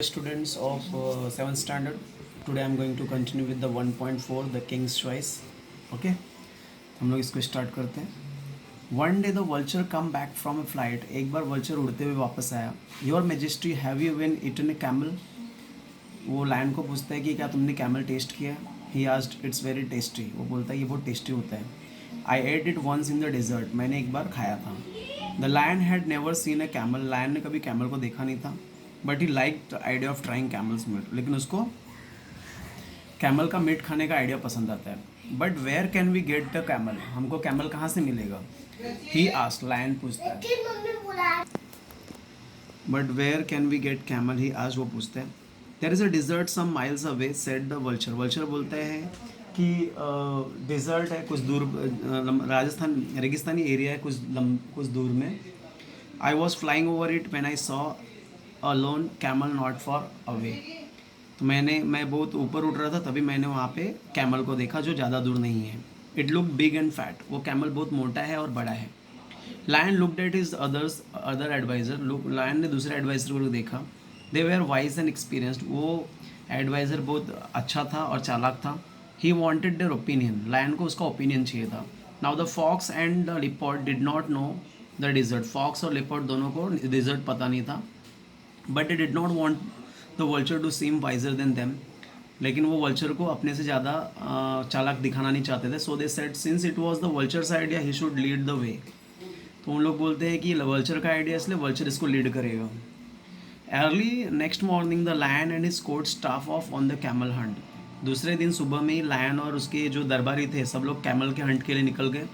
Students of 7th standard. Today I'm going to continue with the 1.4 the king's choice. Okay, हम लोग इसको start करते हैं. One day the vulture come back from a flight. एक बार vulture उड़ते हुए वापस आया. Your Majesty, have you even eaten a camel? वो लायन को पूछता है कि क्या तुमने कैमल टेस्ट किया. He asked, it's very tasty. वो बोलता है ये बहुत टेस्टी होता है. I ate it once in the desert. मैंने एक बार खाया था. The lion had never seen a camel. Lion ने कभी कैमल को देखा नहीं था. But he like the idea of trying camels meat. लेकिन उसको कैमल का मीट खाने का आइडिया पसंद आता है. But where can we get the camel? हमको कैमल कहाँ से मिलेगा? He asked. लायन पूछता है. But where can we get camel? He asked. वो पूछते हैं. There is a desert some miles away said the vulture. Vulture बोलता है कि डिजर्ट है कुछ दूर, राजस्थान रेगिस्तानी एरिया है कुछ दूर में. I was flying over it when I saw a loan camel not for away. तो मैं बहुत ऊपर उड़ रहा था तभी मैंने वहाँ पे कैमल को देखा जो ज़्यादा दूर नहीं है. It look big and fat. वो कैमल बहुत मोटा है और बड़ा है. Lion looked at his other advisor. Lion ने दूसरे एडवाइज़र को देखा. They were wise and experienced. वो एडवाइज़र बहुत अच्छा था और चालाक था. He wanted their opinion. Lion को उसका ओपिनियन चाहिए था. Now the fox and the leopard did not know the desert. Fox और लिपर्ड दोनों को डिजर्ट पता नहीं था. But they did not want the vulture to seem wiser than them. लेकिन वो वल्चर को अपने से ज़्यादा चालाक दिखाना नहीं चाहते थे. So they said since it was the vultures idea he should lead the way. तो उन लोग बोलते हैं कि वल्चर का आइडिया इसलिए वल्चर इसको लीड करेगा. Early next morning the lion and his court staff off on the camel hunt. दूसरे दिन सुबह में ही लायन और उसके जो दरबारी थे सब लोग कैमल के हंट के लिए निकल गए.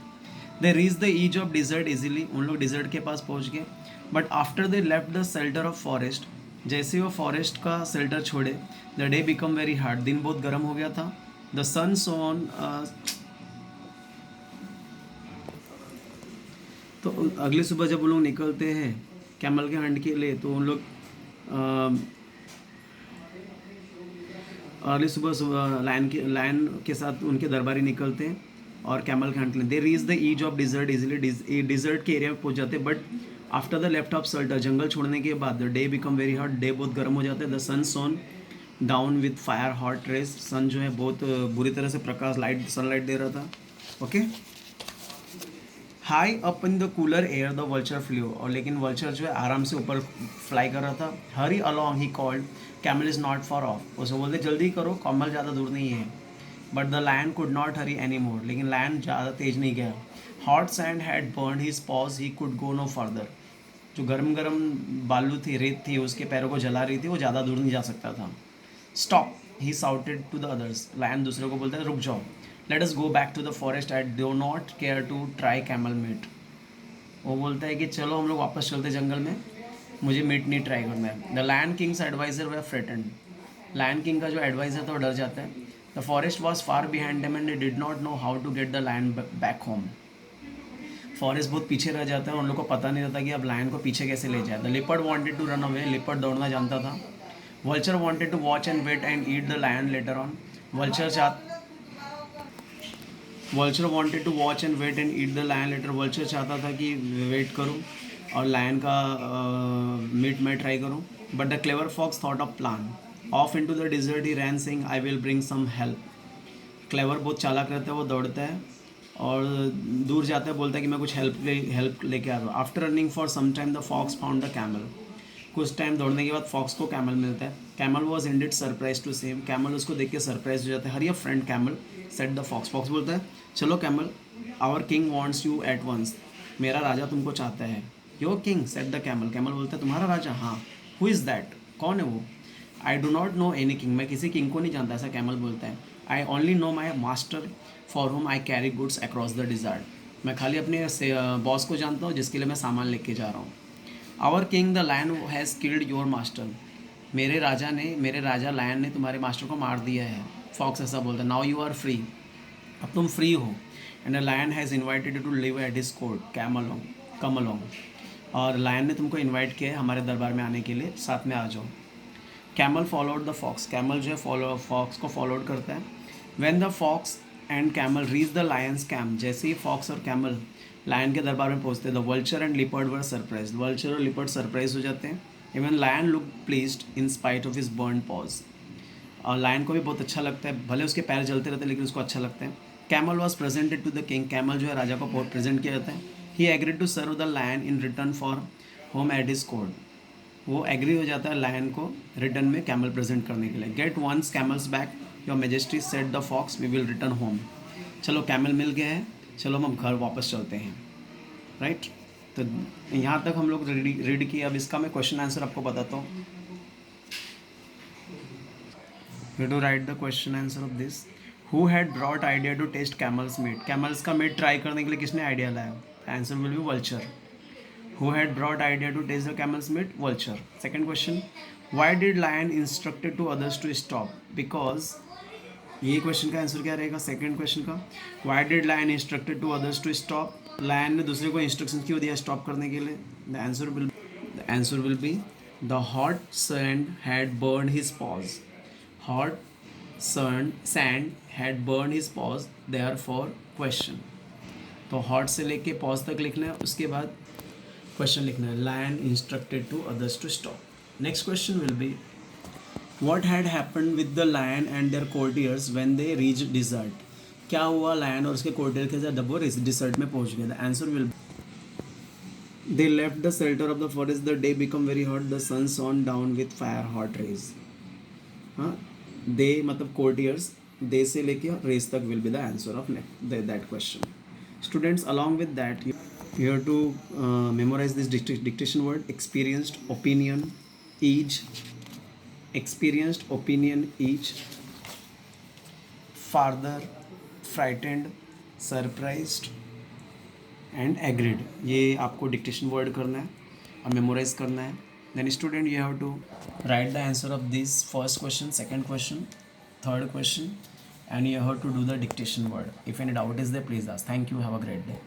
They reach the edge of desert easily. उन लोग डिजर्ट के पास पहुंच गए. But after they left the shelter of forest. जैसे वो फॉरेस्ट का शेल्टर छोड़े the day become very hard. दिन बहुत गर्म हो गया था. The sun shone. तो अगली सुबह जब वो लोग निकलते हैं कैमल के हंट के लिए तो उन लोग अगली सुबह लायन के साथ उनके दरबारी निकलते हैं और कैमल के हंट लें. They reach the edge of desert easily. Desert के एरिया में पहुंच जाते. But after the left of shelter. जंगल छोड़ने के बाद the day become very hot. Day बहुत गर्म हो जाता है. The sun shone down with fire hot rays. Sun जो है बहुत बुरी तरह से प्रकाश सनलाइट दे रहा था. Okay. High up in the cooler air the vulture flu. और लेकिन वल्चर जो है आराम से ऊपर फ्लाई कर रहा था. Hurry along he called. Camel is not far off. उसको बोलते जल्दी करो कैमल ज़्यादा दूर नहीं है. But the lion could not hurry any more. लेकिन लायन ज़्यादा तेज नहीं गया. Hot sand had burn his paws. He could go no further. जो गरम गरम बालू थी, रेत थी, उसके पैरों को जला रही थी. वो ज़्यादा दूर नहीं जा सकता था. Stop he shouted to the others. Lion दूसरे को बोलता है रुक जाओ. Let us go back to the forest. I do not care to try camel meat. वो बोलता है कि चलो हम लोग वापस चलते जंगल में. मुझे मीट नहीं ट्राई करना है. The lion king's adviser were frightened. Lion king का जो एडवाइज़र था वो डर जाता है. The forest was far behind them and they did not know how to get the lion back home. Forest बहुत पीछे रह जाता है. उन लोग को पता नहीं रहता कि अब लायन को पीछे कैसे ले जाए. The leopard wanted to run away. Leopard दौड़ना जानता था. Vulture wanted to watch and wait and eat the lion later on. Vulture wanted to watch and wait and eat the lion later. वल्चर चाहता था कि वेट करूं और lion का मीट मैं ट्राई करूं. But the clever fox thought of plan. Off into the desert he ran saying I will bring some help. Clever बहुत चालाक रहता है. वो दौड़ता है और दूर जाता है. बोलता है कि मैं कुछ हेल्प लेके आ रहा हूँ. After running for some time the fox found the camel. कुछ टाइम दौड़ने के बाद फॉक्स को कैमल मिलता है. Camel was indeed surprised to see him. Camel उसको देख के सरप्राइज हो जाता है. Hurry a friend camel said the fox. Fox बोलता है चलो camel. Our king wants you at once. मेरा राजा तुमको चाहता है. Your king said the camel. Camel बोलता है तुम्हारा राजा? हाँ. Who is that? कौन है वो? आई do not know any king. मैं किसी किंग को नहीं जानता. ऐसा कैमल बोलता है. I only know my master for home I carry goods across the desert. मैं खाली अपने बॉस को जानता हूँ जिसके लिए मैं सामान लेके जा रहा हूँ. Our king the lion has killed your master. मेरे राजा लायन ने तुम्हारे मास्टर को मार दिया है. फॉक्स ऐसा बोलता है. Now you are free. अब तुम फ्री हो. And the lion has invited to live at his court. Come along. और लायन ने तुमको इन्वाइट किया है हमारे दरबार में आने के लिए. साथ में आ जाओ. Camel followed the fox. Camel जो है फॉक्स को फॉलोड करता है. When the fox and camel reach the lion's camp. जैसे ही फॉक्स और कैमल लायन के दरबार में पहुंचते the vulture and leopard were surprise. Vulture और लिपर्ड सरप्राइज हो जाते हैं. Even lion look pleased in spite of his burn paws. और लायन को भी बहुत अच्छा लगता है, भले उसके पैर जलते रहते हैं लेकिन उसको अच्छा लगता है। Camel was presented to the king, camel जो है राजा को प्रेजेंट किया जाता है। He agreed to serve the lion in return for home at his court, वो एग्री हो जाता है लायन को रिटर्न में कैमल प्रेजेंट करने के लिए। Get once camels back your majesty said the fox, we will return home. चलो कैमल मिल गए हैं, चलो हम घर वापस चलते हैं, राइट। तो यहाँ तक हम लोग रीड किया। अब इसका मैं क्वेश्चन आंसर आपको बताता हूँ। You to write the question answer of this. Who had brought idea to test camels meat, camels का मीट ट्राई करने के लिए किसने आइडिया लाया? Answer will be vulture. Who had brought idea to taste the camel's meat? Vulture. Second question, why did lion instructed to others to stop? Because ये question का answer क्या रहेगा सेकंड क्वेश्चन का? Why did lion instructed to others to stop? Lion ने दूसरे को instruction क्यों दिया स्टॉप करने के लिए? The answer will be the hot sand had burned his paws. Hot sand had burned his paws. Therefore question. तो हॉट से लेके पॉज तक लिखना है, उसके बाद क्वेश्चन लिखना है lion instructed to others to stop. Next question will be what had happened with the lion and their courtiers when they reach desert, क्या हुआ लायन और उसके कोर्टियर के साथ जब वो डिजर्ट में पहुंच गए? The answer will they left the shelter of the forest, the day become very hot, the sun shone down with fire hot rays. हाँ, दे मतलब कोर्टियर्स, दे से लेके रेस तक will be the answer of that question. Students along with that you have to memorize this dictation word: experienced, opinion, each, experienced, opinion, each, farther, frightened, surprised and agreed। ये आपको dictation word करना है और memorise करना है। Then student you have to write the answer of this first question, second question, third question, and you have to do the dictation word. If any doubt is there, please ask. Thank you. Have a great day.